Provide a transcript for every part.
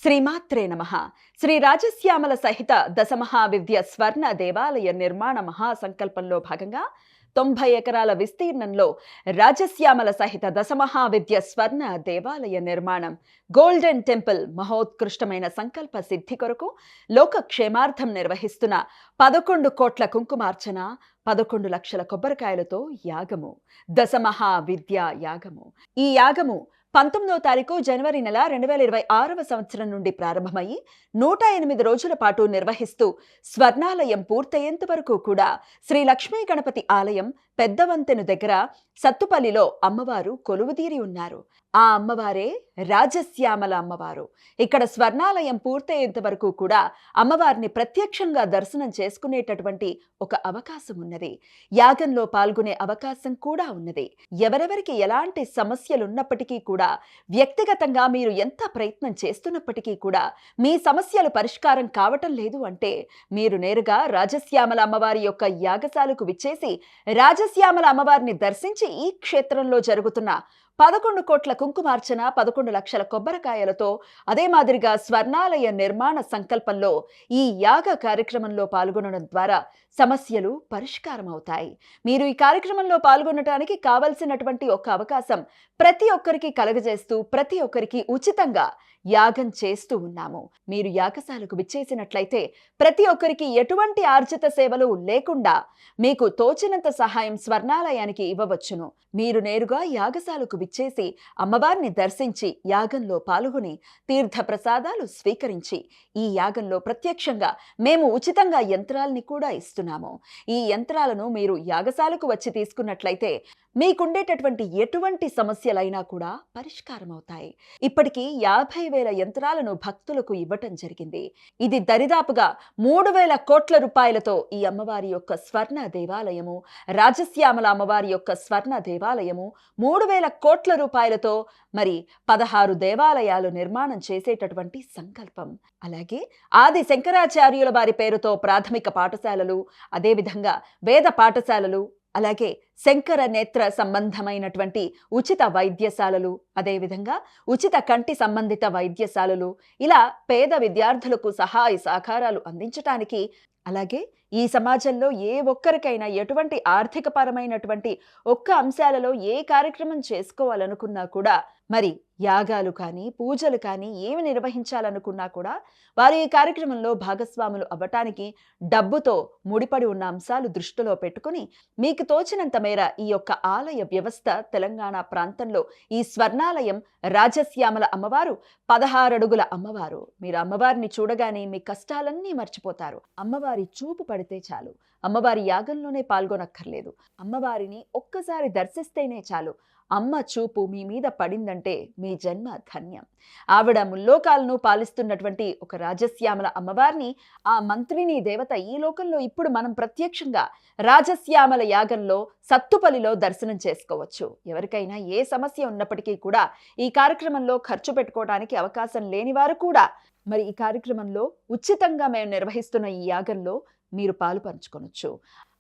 శ్రీమాత్రే నమః. శ్రీ రాజశ్యామల సహిత దశమహావిద్య స్వర్ణ దేవాలయ నిర్మాణ మహాసంకల్పంలో భాగంగా 90 ఎకరాల విస్తీర్ణంలో రాజశ్యామల సహిత దశమహావిద్య స్వర్ణ దేవాలయ నిర్మాణం గోల్డెన్ టెంపుల్ మహోత్కృష్టమైన సంకల్ప సిద్ధి కొరకు లోక క్షేమార్థం నిర్వహిస్తున్న 11 కోట్ల కుంకుమార్చన 11 లక్షల కొబ్బరికాయలతో యాగము, దశమహావిద్య యాగము. ఈ యాగము 19వ తారీఖు జనవరి నెల 2026వ సంవత్సరం నుండి ప్రారంభమై 108 రోజుల పాటు నిర్వహిస్తూ స్వర్ణాలయం పూర్తయ్యేంత వరకు కూడా శ్రీ లక్ష్మీ గణపతి ఆలయం పెద్దవంతెను దగ్గర సత్తుపల్లిలో అమ్మవారు కొలువుదీరి ఉన్నారు. ఆ అమ్మవారే రాజశ్యామల అమ్మవారు. ఇక్కడ స్వర్ణాలయం పూర్తయ్యేంత వరకు కూడా అమ్మవారిని ప్రత్యక్షంగా దర్శనం చేసుకునేటటువంటి ఒక అవకాశం ఉన్నది. యాగంలో పాల్గొనే అవకాశం కూడా ఉన్నది. ఎవరెవరికి ఎలాంటి సమస్యలున్నప్పటికీ కూడా, వ్యక్తిగతంగా మీరు ఎంత ప్రయత్నం చేస్తున్నప్పటికీ కూడా మీ సమస్యలు పరిష్కారం కావటం లేదు అంటే మీరు నేరుగా రాజశ్యామల అమ్మవారి యొక్క యాగశాలకు విచ్చేసి రాజశ్యామల అమ్మవారిని దర్శించి ఈ క్షేత్రంలో జరుగుతున్న 11 కోట్ల కుంకుమార్చన 11 లక్షల కొబ్బరికాయలతో అదే మాదిరిగా స్వర్ణాలయ నిర్మాణ సంకల్పంలో ఈ యాగ కార్యక్రమంలో పాల్గొనడం ద్వారా సమస్యలు పరిష్కారం అవుతాయి. మీరు ఈ కార్యక్రమంలో పాల్గొనడానికి కావలసినటువంటి ఒక అవకాశం ప్రతి ఒక్కరికి కలగజేస్తూ ప్రతి ఒక్కరికి ఉచితంగా యాగం చేస్తూ ఉన్నాము. మీరు యాగశాలకు విచ్చేసినట్లయితే ప్రతి ఒక్కరికి ఎటువంటి ఆర్జిత సేవలు లేకుండా మీకు తోచినంత సహాయం స్వర్ణాలయానికి ఇవ్వవచ్చును. మీరు నేరుగా యాగశాలకు విచ్చేసి అమ్మవారిని దర్శించి యాగంలో పాల్గొని తీర్థ ప్రసాదాలు స్వీకరించి ఈ యాగంలో ప్రత్యక్షంగా మేము ఉచితంగా యంత్రాలని కూడా ఇస్తున్నాము. ఈ యంత్రాలను మీరు యాగశాలకు వచ్చి తీసుకున్నట్లయితే మీకుండేటటువంటి ఎటువంటి సమస్యలైనా కూడా పరిష్కారం అవుతాయి. ఇప్పటికీ 50,000 యంత్రాలను భక్తులకు ఇవ్వటం జరిగింది. ఇది దరిదాపుగా 3,000 కోట్ల రూపాయలతో ఈ అమ్మవారి యొక్క స్వర్ణ దేవాలయము, రాజశ్యామల అమ్మవారి యొక్క స్వర్ణ దేవాలయము 3,000 కోట్ల రూపాయలతో మరి 16 దేవాలయాలు నిర్మాణం చేసేటటువంటి సంకల్పం. అలాగే ఆది శంకరాచార్యుల వారి పేరుతో ప్రాథమిక పాఠశాలలు, అదేవిధంగా వేద పాఠశాలలు, అలాగే శంకర నేత్ర సంబంధమైనటువంటి ఉచిత వైద్యశాలలు, అదేవిధంగా ఉచిత కంటి సంబంధిత వైద్యశాలలు, ఇలా పేద విద్యార్థులకు సహాయ సహకారాలు అందించటానికి, అలాగే ఈ సమాజంలో ఏ ఒక్కరికైనా ఎటువంటి ఆర్థికపరమైనటువంటి ఒక్క అంశాలలో ఏ కార్యక్రమం చేసుకోవాలనుకున్నా కూడా, మరి యాగాలు కానీ పూజలు కానీ ఏమి నిర్వహించాలనుకున్నా కూడా వారు ఈ కార్యక్రమంలో భాగస్వాములు అవ్వటానికి డబ్బుతో ముడిపడి ఉన్న అంశాలు దృష్టిలో పెట్టుకుని మీకు తోచినంత మేర ఈ యొక్క ఆలయ వ్యవస్థ తెలంగాణ ప్రాంతంలో ఈ స్వర్ణాలయం రాజశ్యామల అమ్మవారు 16 అడుగుల అమ్మవారు. మీరు అమ్మవారిని చూడగానే మీ కష్టాలన్నీ మర్చిపోతారు. అమ్మవారి చూపు పడితే చాలు, అమ్మవారి యాగంలోనే పాల్గొనక్కర్లేదు, అమ్మవారిని ఒక్కసారి దర్శిస్తేనే చాలు, అమ్మ చూపు మీ మీద పడిందంటే మీ జన్మ ధన్యం. ఆవిడ ముల్లోకాలను పాలిస్తున్నటువంటి ఒక రాజశ్యామల అమ్మవారిని, ఆ మంత్రిని దేవత ఈ లోకంలో ఇప్పుడు మనం ప్రత్యక్షంగా రాజశ్యామల యాగంలో సత్తుపల్లిలో దర్శనం చేసుకోవచ్చు. ఎవరికైనా ఏ సమస్య ఉన్నప్పటికీ కూడా ఈ కార్యక్రమంలో ఖర్చు పెట్టుకోవడానికి అవకాశం లేని వారు కూడా మరి ఈ కార్యక్రమంలో ఉచితంగా మేము నిర్వహిస్తున్న ఈ యాగంలో మీరు పాలు పంచుకొనొచ్చు.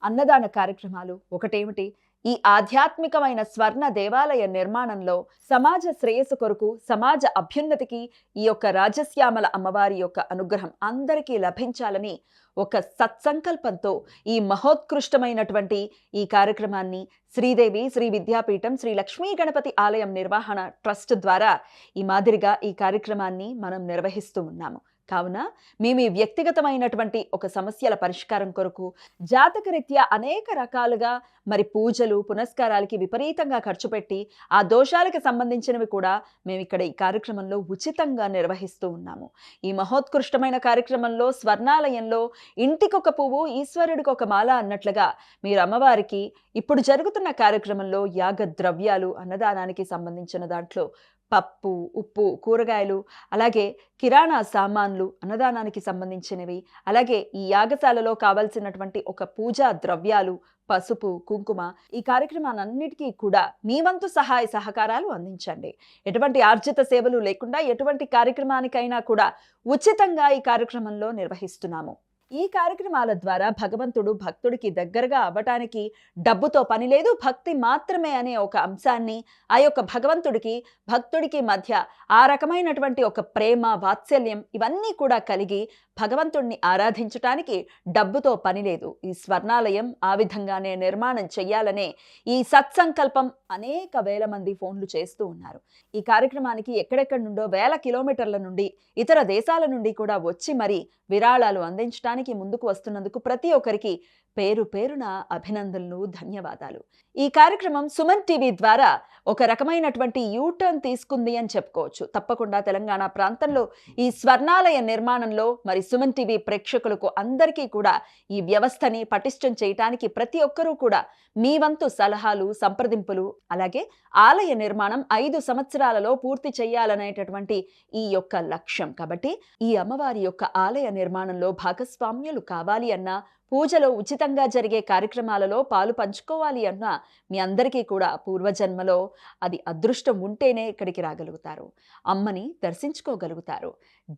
అన్నదాన కార్యక్రమాలు ఒకటేమిటి, ఈ ఆధ్యాత్మికమైన స్వర్ణ దేవాలయ నిర్మాణంలో సమాజ శ్రేయస్సు కొరకు, సమాజ అభ్యున్నతికి ఈ యొక్క రాజశ్యామల అమ్మవారి యొక్క అనుగ్రహం అందరికీ లభించాలని ఒక సత్సంకల్పంతో ఈ మహోత్కృష్టమైనటువంటి ఈ కార్యక్రమాన్ని శ్రీదేవి శ్రీ విద్యాపీఠం శ్రీ లక్ష్మీ గణపతి ఆలయం నిర్వహణ ట్రస్ట్ ద్వారా ఈ మాదిరిగా ఈ కార్యక్రమాన్ని మనం నిర్వహిస్తూ ఉన్నాము. కావున మేము ఈ వ్యక్తిగతమైనటువంటి ఒక సమస్యల పరిష్కారం కొరకు జాతకరీత్యా అనేక రకాలుగా మరి పూజలు పునస్కారాలకి విపరీతంగా ఖర్చు పెట్టి ఆ దోషాలకు సంబంధించినవి కూడా మేము ఇక్కడ ఈ కార్యక్రమంలో ఉచితంగా నిర్వహిస్తూ ఉన్నాము. ఈ మహోత్కృష్టమైన కార్యక్రమంలో స్వర్ణాలయంలో ఇంటికొక పువ్వు ఈశ్వరుడికి ఒక మాల అన్నట్లుగా మీరు అమ్మవారికి ఇప్పుడు జరుగుతున్న కార్యక్రమంలో యాగ ద్రవ్యాలు, అన్నదానానికి సంబంధించిన దాంట్లో పప్పు, ఉప్పు, కూరగాయలు, అలాగే కిరాణా సామాన్లు అన్నదానానికి సంబంధించినవి, అలాగే ఈ యాగశాలలో కావాల్సినటువంటి ఒక పూజా ద్రవ్యాలు, పసుపు, కుంకుమ, ఈ కార్యక్రమాలన్నిటికీ కూడా మీ వంతు సహాయ సహకారాలు అందించండి. ఎటువంటి ఆర్జిత సేవలు లేకుండా ఎటువంటి కార్యక్రమానికైనా కూడా ఉచితంగా ఈ కార్యక్రమంలో నిర్వహిస్తున్నాము. ఈ కార్యక్రమాల ద్వారా భగవంతుడు భక్తుడికి దగ్గరగా అవ్వటానికి డబ్బుతో పని లేదు, భక్తి మాత్రమే అనే ఒక అంశాన్ని ఆ యొక్క భగవంతుడికి భక్తుడికి మధ్య ఆ రకమైనటువంటి ఒక ప్రేమ వాత్సల్యం ఇవన్నీ కూడా కలిగి భగవంతుణ్ణి ఆరాధించటానికి డబ్బుతో పని లేదు. ఈ స్వర్ణాలయం ఆ విధంగానే నిర్మాణం చెయ్యాలనే ఈ సత్సంకల్పం అనేక వేల మంది ఫోన్లు చేస్తూ ఉన్నారు. ఈ కార్యక్రమానికి ఎక్కడెక్కడి నుండో వేల కిలోమీటర్ల నుండి ఇతర దేశాల నుండి కూడా వచ్చి మరి విరాళాలు అందించడానికి ముందుకు వస్తున్నందుకు ప్రతి ఒక్కరికి పేరు పేరున అభినందనలు, ధన్యవాదాలు. ఈ కార్యక్రమం సుమన్ టీవీ ద్వారా ఒక రకమైనటువంటి యూటర్న్ తీసుకుంది అని చెప్పుకోవచ్చు. తప్పకుండా తెలంగాణ ప్రాంతంలో ఈ స్వర్ణాలయ నిర్మాణంలో మరి సుమన్ టీవీ ప్రేక్షకులకు అందరికీ కూడా ఈ వ్యవస్థని పటిష్టం చేయటానికి ప్రతి ఒక్కరూ కూడా మీ వంతు సలహాలు, సంప్రదింపులు, అలాగే ఆలయ నిర్మాణం 5 సంవత్సరాలలో పూర్తి చేయాలనేటటువంటి ఈ యొక్క లక్ష్యం. కాబట్టి ఈ అమ్మవారి యొక్క ఆలయ నిర్మాణంలో భాగస్వామ్యులు కావాలి అన్నా, పూజలో ఉచితంగా జరిగే కార్యక్రమాలలో పాలు పంచుకోవాలి అన్నా మీ అందరికీ కూడా పూర్వజన్మలో అది అదృష్టం ఉంటేనే ఇక్కడికి రాగలుగుతారు, అమ్మని దర్శించుకోగలుగుతారు.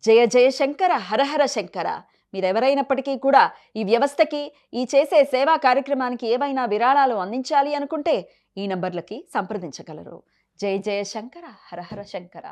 జయ జయ శంకర, హరహర శంకర. మీరెవరైనప్పటికీ కూడా ఈ వ్యవస్థకి, ఈ చేసే సేవా కార్యక్రమానికి ఏవైనా విరాళాలు అందించాలి అనుకుంటే ఈ నంబర్లకి సంప్రదించగలరు. జయ జయ శంకర, హరహర శంకర.